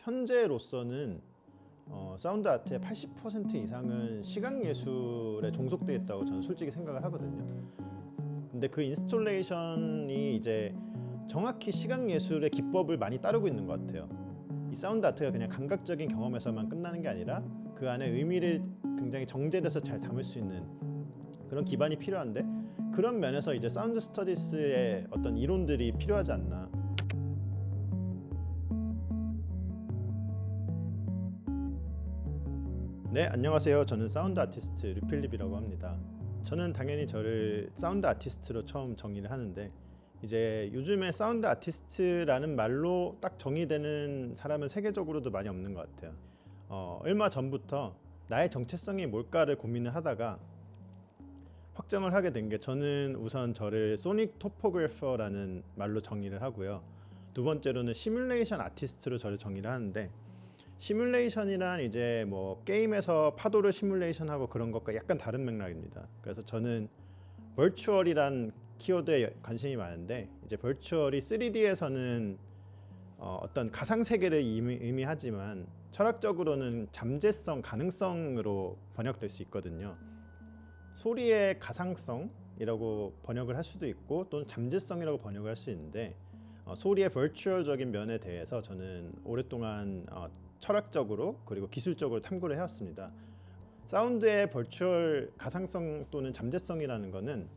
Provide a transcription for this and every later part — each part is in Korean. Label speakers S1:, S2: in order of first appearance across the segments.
S1: 현재로서는 사운드 아트의 80% 이상은 시각 예술에 종속되어 있다고 저는 솔직히 생각을 하거든요. 근데 그 인스톨레이션이 이제 정확히 시각 예술의 기법을 많이 따르고 있는 것 같아요. 이 사운드 아트가 그냥 감각적인 경험에서만 끝나는 게 아니라 그 안에 의미를 굉장히 정제돼서 잘 담을 수 있는 그런 기반이 필요한데, 그런 면에서 이제 사운드 스터디스의 어떤 이론들이 필요하지 않나. 네, 안녕하세요. 저는 사운드 아티스트 류필립이라고 합니다. 저는 당연히 저를 사운드 아티스트로 처음 정의를 하는데, 이제 요즘에 사운드 아티스트라는 말로 딱 정의되는 사람은 세계적으로도 많이 없는 것 같아요. 얼마 전부터 나의 정체성이 뭘까를 고민을 하다가 확정을 하게 된 게, 저는 우선 저를 소닉 토포그래퍼라는 말로 정의를 하고요. 두 번째로는 시뮬레이션 아티스트로 저를 정의를 하는데, 시뮬레이션이란 이제 뭐 게임에서 파도를 시뮬레이션하고 그런 것과 약간 다른 맥락입니다. 그래서 저는 버추얼이란 키워드에 관심이 많은데, 이제 버추얼이 3D에서는 어떤 가상 세계를 의미하지만 철학적으로는 잠재성, 가능성으로 번역될 수 있거든요. 소리의 가상성이라고 번역을 할 수도 있고 또는 잠재성이라고 번역을 할 수 있는데, 소리의 버추얼적인 면에 대해서 저는 오랫동안 철학적으로 그리고 기술적으로 탐구를 해왔습니다. 사운드의 버추얼 가상성 또는 잠재성이라는 거는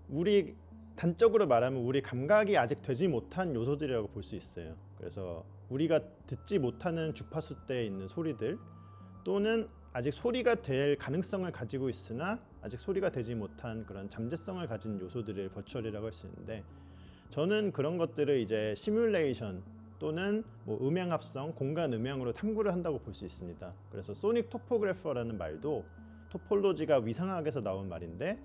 S1: 우리 단적으로 말하면 우리 감각이 아직 되지 못한 요소들이라고 볼 수 있어요. 그래서 우리가 듣지 못하는 주파수대에 있는 소리들, 또는 아직 소리가 될 가능성을 가지고 있으나 아직 소리가 되지 못한 그런 잠재성을 가진 요소들을 버추얼이라고 할 수 있는데, 저는 그런 것들을 이제 시뮬레이션 또는 뭐 음향 합성, 공간 음향으로 탐구를 한다고 볼 수 있습니다. 그래서 소닉 토포그래퍼라는 말도 토폴로지가 위상학에서 나온 말인데,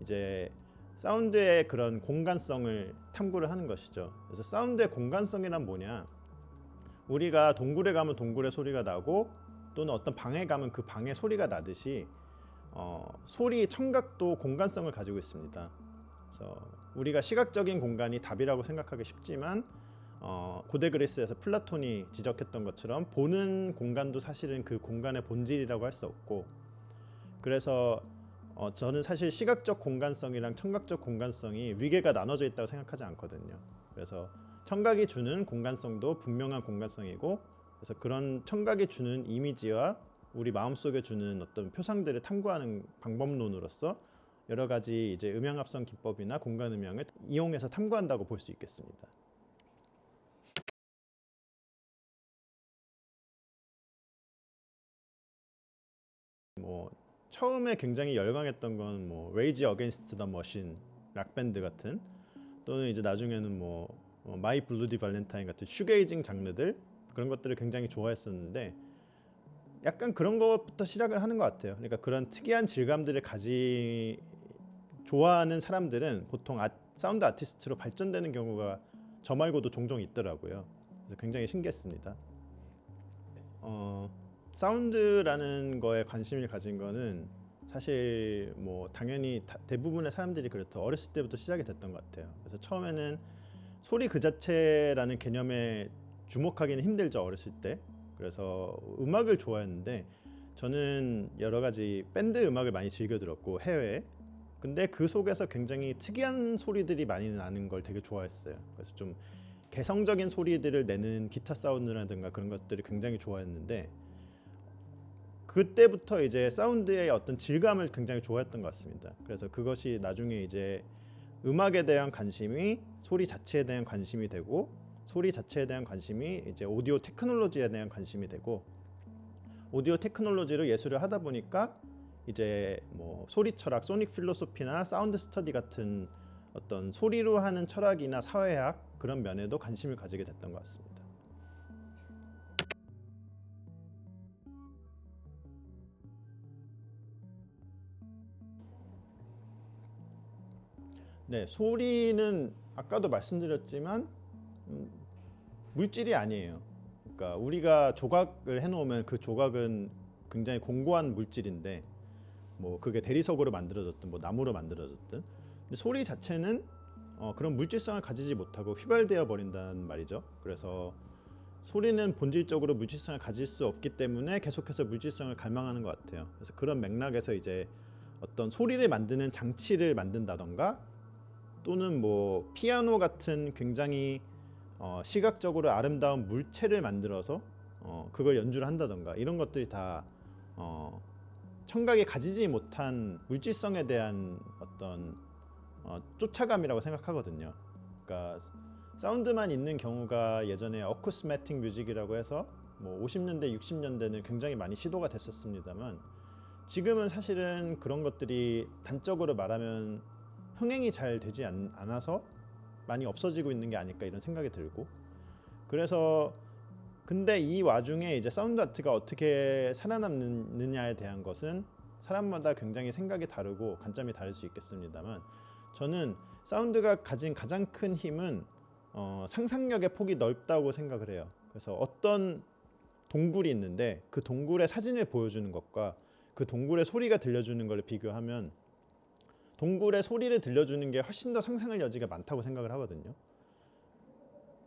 S1: 이제 사운드의 그런 공간성을 탐구를 하는 것이죠. 그래서 사운드의 공간성이란 뭐냐? 우리가 동굴에 가면 동굴의 소리가 나고 또는 어떤 방에 가면 그 방의 소리가 나듯이 소리 청각도 공간성을 가지고 있습니다. 그래서 우리가 시각적인 공간이 답이라고 생각하기 쉽지만 고대 그리스에서 플라톤이 지적했던 것처럼 보는 공간도 사실은 그 공간의 본질이라고 할 수 없고, 그래서 저는 사실 시각적 공간성이랑 청각적 공간성이 위계가 나눠져 있다고 생각하지 않거든요. 그래서 청각이 주는 공간성도 분명한 공간성이고, 그래서 그런 청각이 주는 이미지와 우리 마음속에 주는 어떤 표상들을 탐구하는 방법론으로서 여러 가지 이제 음향 합성 기법이나 공간 음향을 이용해서 탐구한다고 볼 수 있겠습니다. 뭐 처음에 굉장히 열광했던 건 뭐 레이지 어게인스트 더 머신 락 밴드 같은, 또는 이제 나중에는 뭐 마이 블루디 발렌타인 같은 슈게이징 장르들, 그런 것들을 굉장히 좋아했었는데, 약간 그런 것부터 시작을 하는 것 같아요. 그러니까 그런 특이한 질감들을 좋아하는 사람들은 보통 사운드 아티스트로 발전되는 경우가 저 말고도 종종 있더라고요. 그래서 굉장히 신기했습니다. 사운드라는 거에 관심을 가진 거는 사실 뭐 당연히 대부분의 사람들이 그렇죠. 어렸을 때부터 시작이 됐던 것 같아요. 그래서 처음에는 소리 그 자체라는 개념에 주목하기는 힘들죠, 어렸을 때. 그래서 음악을 좋아했는데, 저는 여러 가지 밴드 음악을 많이 즐겨 들었고, 해외에. 근데 그 속에서 굉장히 특이한 소리들이 많이 나는 걸 되게 좋아했어요. 그래서 좀 개성적인 소리들을 내는 기타 사운드라든가 그런 것들을 굉장히 좋아했는데, 그때부터 이제 사운드의 어떤 질감을 굉장히 좋아했던 것 같습니다. 그래서 그것이 나중에 이제 음악에 대한 관심이 소리 자체에 대한 관심이 되고, 소리 자체에 대한 관심이 이제 오디오 테크놀로지에 대한 관심이 되고, 오디오 테크놀로지로 예술을 하다 보니까 이제 뭐 소리 철학, 소닉 필로소피나 사운드 스터디 같은 어떤 소리로 하는 철학이나 사회학, 그런 면에도 관심을 가지게 됐던 것 같습니다. 네, 소리는 아까도 말씀드렸지만 물질이 아니에요. 그러니까 우리가 조각을 해놓으면 그 조각은 굉장히 공고한 물질인데, 뭐 그게 대리석으로 만들어졌든 뭐 나무로 만들어졌든, 근데 소리 자체는 그런 물질성을 가지지 못하고 휘발되어 버린다는 말이죠. 그래서 소리는 본질적으로 물질성을 가질 수 없기 때문에 계속해서 물질성을 갈망하는 것 같아요. 그래서 그런 맥락에서 이제 어떤 소리를 만드는 장치를 만든다던가 또는 뭐 피아노 같은 굉장히 시각적으로 아름다운 물체를 만들어서 그걸 연주를 한다던가 이런 것들이 다 청각이 가지지 못한 물질성에 대한 어떤 쫓아감이라고 생각하거든요. 그러니까 사운드만 있는 경우가 예전에 어쿠스매틱 뮤직이라고 해서 뭐 50년대, 60년대는 굉장히 많이 시도가 됐었습니다만 지금은 사실은 그런 것들이 단적으로 말하면 흥행이 잘 되지 않아서 많이 없어지고 있는 게 아닐까 이런 생각이 들고 그래서 근데 이 와중에 이제 사운드 아트가 어떻게 살아남느냐에 대한 것은 사람마다 굉장히 생각이 다르고 관점이 다를 수 있겠습니다만 저는 사운드가 가진 가장 큰 힘은 상상력의 폭이 넓다고 생각을 해요. 그래서 어떤 동굴이 있는데 그 동굴의 사진을 보여주는 것과 그 동굴의 소리가 들려주는 걸 비교하면 동굴의 소리를 들려주는 게 훨씬 더 상상할 여지가 많다고 생각을 하거든요.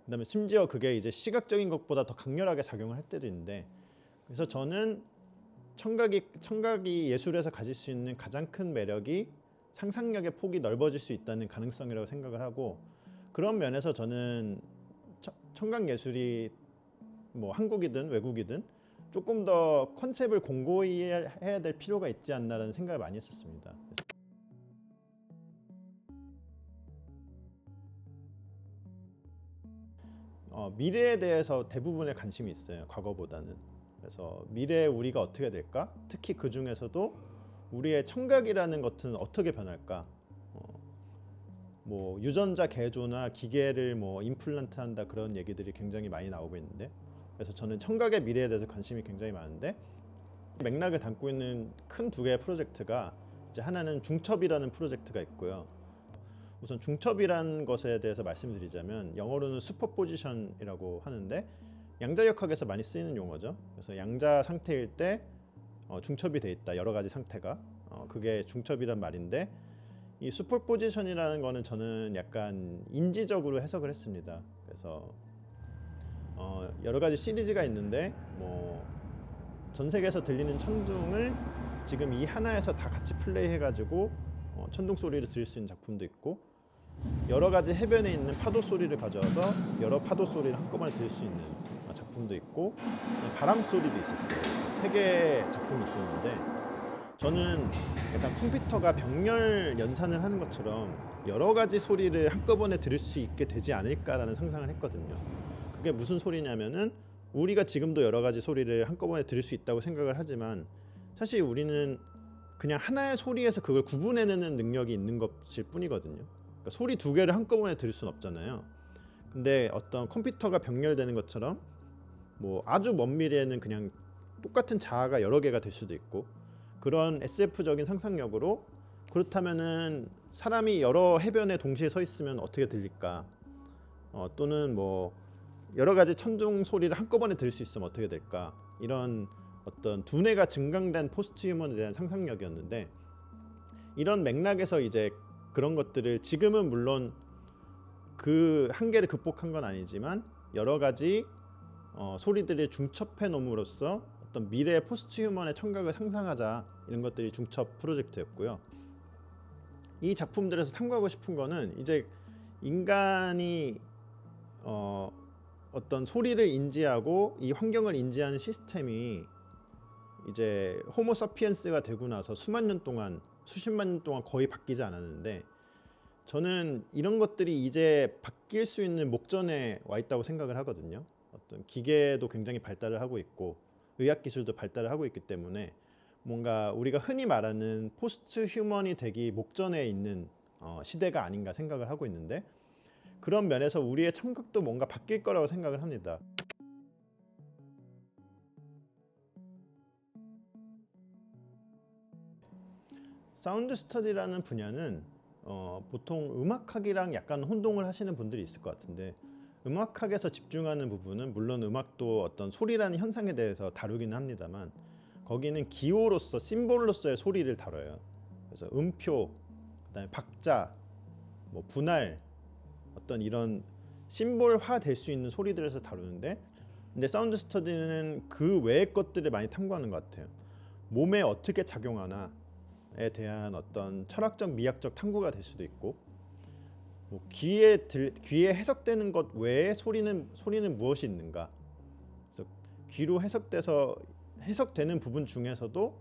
S1: 그다음에 심지어 그게 이제 시각적인 것보다 더 강렬하게 작용을 할 때도 있는데 그래서 저는 청각이 예술에서 가질 수 있는 가장 큰 매력이 상상력의 폭이 넓어질 수 있다는 가능성이라고 생각을 하고 그런 면에서 저는 청각 예술이 뭐 한국이든 외국이든 조금 더 컨셉을 공고히 해야 될 필요가 있지 않나라는 생각을 많이 했었습니다. 미래에 대해서 대부분의 관심이 있어요. 과거보다는. 그래서 미래에 우리가 어떻게 될까? 특히 그 중에서도 우리의 청각이라는 것은 어떻게 변할까? 뭐 유전자 개조나 기계를 뭐 임플란트한다 그런 얘기들이 굉장히 많이 나오고 있는데 그래서 저는 청각의 미래에 대해서 관심이 굉장히 많은데 맥락을 담고 있는 큰 두 개의 프로젝트가 이제 하나는 중첩이라는 프로젝트가 있고요. 우선 중첩이라는 것에 대해서 말씀드리자면 영어로는 슈퍼포지션이라고 하는데 양자역학에서 많이 쓰이는 용어죠. 그래서 양자 상태일 때 중첩이 돼 있다. 여러 가지 상태가 그게 중첩이란 말인데 이 슈퍼포지션이라는 거는 저는 약간 인지적으로 해석을 했습니다. 그래서 여러 가지 시리즈가 있는데 뭐 전 세계에서 들리는 천둥을 지금 이 하나에서 다 같이 플레이해가지고 천둥 소리를 들을 수 있는 작품도 있고 여러 가지 해변에 있는 파도 소리를 가져와서 여러 파도 소리를 한꺼번에 들을 수 있는 작품도 있고 바람 소리도 있었어요. 세 개의 작품이 있었는데 저는 약간 컴퓨터가 병렬 연산을 하는 것처럼 여러 가지 소리를 한꺼번에 들을 수 있게 되지 않을까라는 상상을 했거든요. 그게 무슨 소리냐면은 우리가 지금도 여러 가지 소리를 한꺼번에 들을 수 있다고 생각을 하지만 사실 우리는 그냥 하나의 소리에서 그걸 구분해내는 능력이 있는 것일 뿐이거든요. 그러니까 소리 두 개를 한꺼번에 들을 수는 없잖아요. 근데 어떤 컴퓨터가 병렬되는 것처럼 뭐 아주 먼 미래에는 그냥 똑같은 자아가 여러 개가 될 수도 있고 그런 SF적인 상상력으로 그렇다면은 사람이 여러 해변에 동시에 서 있으면 어떻게 들릴까? 또는 뭐 여러 가지 천둥 소리를 한꺼번에 들을 수 있으면 어떻게 될까? 이런 어떤 두뇌가 증강된 포스트 휴먼에 대한 상상력이었는데 이런 맥락에서 이제 그런 것들을 지금은 물론 그 한계를 극복한 건 아니지만 여러 가지 소리들을 중첩해 놓음으로써 어떤 미래의 포스트 휴먼의 청각을 상상하자 이런 것들이 중첩 프로젝트였고요. 이 작품들에서 탐구하고 싶은 거는 이제 인간이 어떤 소리를 인지하고 이 환경을 인지하는 시스템이 이제 호모 사피엔스가 되고 나서 수만 년 동안 수십만 년 동안 거의 바뀌지 않았는데 저는 이런 것들이 이제 바뀔 수 있는 목전에 와 있다고 생각을 하거든요. 어떤 기계도 굉장히 발달을 하고 있고 의학 기술도 발달을 하고 있기 때문에 뭔가 우리가 흔히 말하는 포스트 휴먼이 되기 목전에 있는 시대가 아닌가 생각을 하고 있는데 그런 면에서 우리의 청각도 뭔가 바뀔 거라고 생각을 합니다. 사운드 스터디라는 분야는 보통 음악학이랑 약간 혼동을 하시는 분들이 있을 것 같은데 음악학에서 집중하는 부분은 물론 음악도 어떤 소리라는 현상에 대해서 다루기는 합니다만 거기는 기호로서 심볼로서의 소리를 다뤄요. 그래서 음표, 그다음에 박자, 뭐 분할 어떤 이런 심볼화 될 수 있는 소리들에서 다루는데 근데 사운드 스터디는 그 외의 것들을 많이 탐구하는 것 같아요. 몸에 어떻게 작용하나에 대한 어떤 철학적 미학적 탐구가 될 수도 있고, 뭐 귀에 해석되는 것 외에 소리는 무엇이 있는가. 그래서 귀로 해석되는 부분 중에서도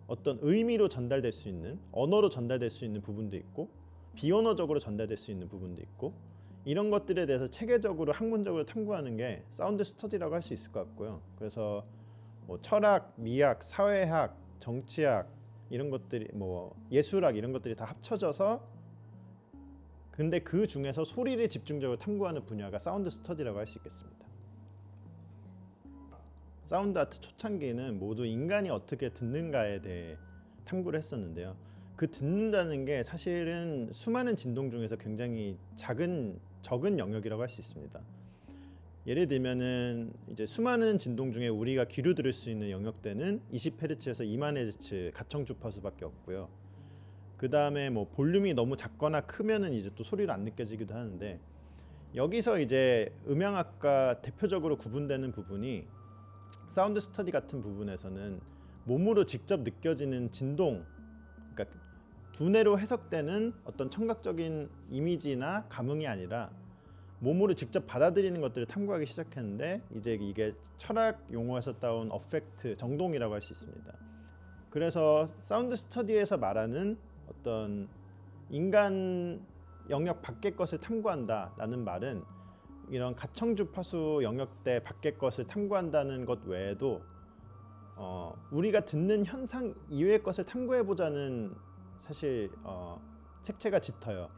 S1: 어떤 의미로 전달될 수 있는, 언어로 전달될 수 있는 부분도 있고, 비언어적으로 전달될 수 있는 부분도 있고, 이런 것들에 대해서 체계적으로 학문적으로 탐구하는 게 사운드 스터디라고 할 수 있을 것 같고요. 그래서 뭐 철학, 미학, 사회학, 정치학 이런 것들이, 뭐 예술학 이런 것들이 다 합쳐져서, 근데 그 중에서 소리를 집중적으로 탐구하는 분야가 사운드 스터디라고 할 수 있겠습니다. 사운드 아트 초창기는 모두 인간이 어떻게 듣는가에 대해 탐구를 했었는데요. 그 듣는다는 게 사실은 수많은 진동 중에서 굉장히 적은 영역이라고 할 수 있습니다. 예를 들면은 이제 수많은 진동 중에 우리가 귀로 들을 수 있는 영역대는 20Hz에서 2만 Hz 가청 주파수밖에 없고요. 그 다음에 뭐 볼륨이 너무 작거나 크면은 이제 또 소리를 안 느껴지기도 하는데, 여기서 이제 음향학과 대표적으로 구분되는 부분이 사운드 스터디 같은 부분에서는 몸으로 직접 느껴지는 진동, 그러니까 두뇌로 해석되는 어떤 청각적인 이미지나 감흥이 아니라 몸으로 직접 받아들이는 것들을 탐구하기 시작했는데, 이제 이게 철학 용어에서 따온 어펙트, 정동이라고 할 수 있습니다. 그래서 사운드 스터디에서 말하는 어떤 인간 영역 밖의 것을 탐구한다라는 말은 이런 가청 주파수 영역대 밖의 것을 탐구한다는 것 외에도 우리가 듣는 현상 이외의 것을 탐구해보자는 사실 색채가 짙어요.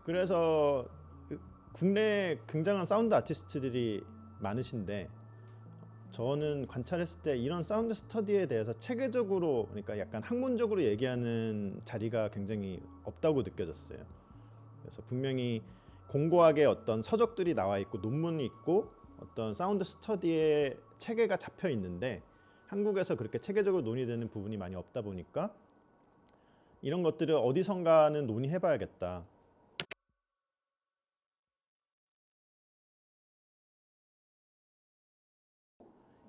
S1: 그래서 국내에 굉장한 사운드 아티스트들이 많으신데, 저는 관찰했을 때 이런 사운드 스터디에 대해서 체계적으로, 그러니까 약간 학문적으로 얘기하는 자리가 굉장히 없다고 느껴졌어요. 그래서 분명히 공고하게 어떤 서적들이 나와 있고 논문이 있고 어떤 사운드 스터디의 체계가 잡혀 있는데, 한국에서 그렇게 체계적으로 논의되는 부분이 많이 없다 보니까 이런 것들을 어디선가는 논의해봐야겠다.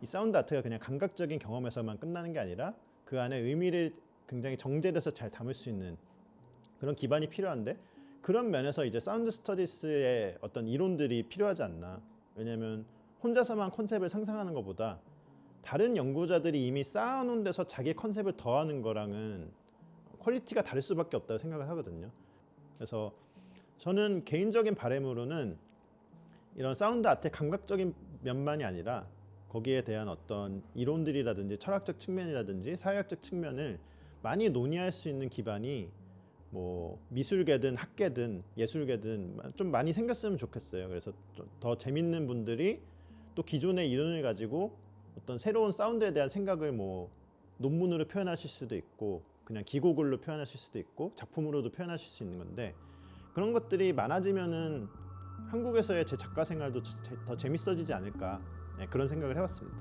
S1: 이 사운드 아트가 그냥 감각적인 경험에서만 끝나는 게 아니라 그 안에 의미를 굉장히 정제돼서 잘 담을 수 있는 그런 기반이 필요한데, 그런 면에서 이제 사운드 스터디스의 어떤 이론들이 필요하지 않나. 왜냐하면 혼자서만 컨셉을 상상하는 것보다 다른 연구자들이 이미 쌓아놓은 데서 자기 컨셉을 더하는 거랑은 퀄리티가 다를 수밖에 없다고 생각을 하거든요. 그래서 저는 개인적인 바람으로는 이런 사운드 아트의 감각적인 면만이 아니라 거기에 대한 어떤 이론들이라든지 철학적 측면이라든지 사회학적 측면을 많이 논의할 수 있는 기반이 뭐 미술계든 학계든 예술계든 좀 많이 생겼으면 좋겠어요. 그래서 좀 더 재밌는 분들이 또 기존의 이론을 가지고 어떤 새로운 사운드에 대한 생각을 뭐 논문으로 표현하실 수도 있고, 그냥 기고글로 표현하실 수도 있고, 작품으로도 표현하실 수 있는 건데, 그런 것들이 많아지면은 한국에서의 제 작가 생활도 더 재밌어지지 않을까, 그런 생각을 해봤습니다.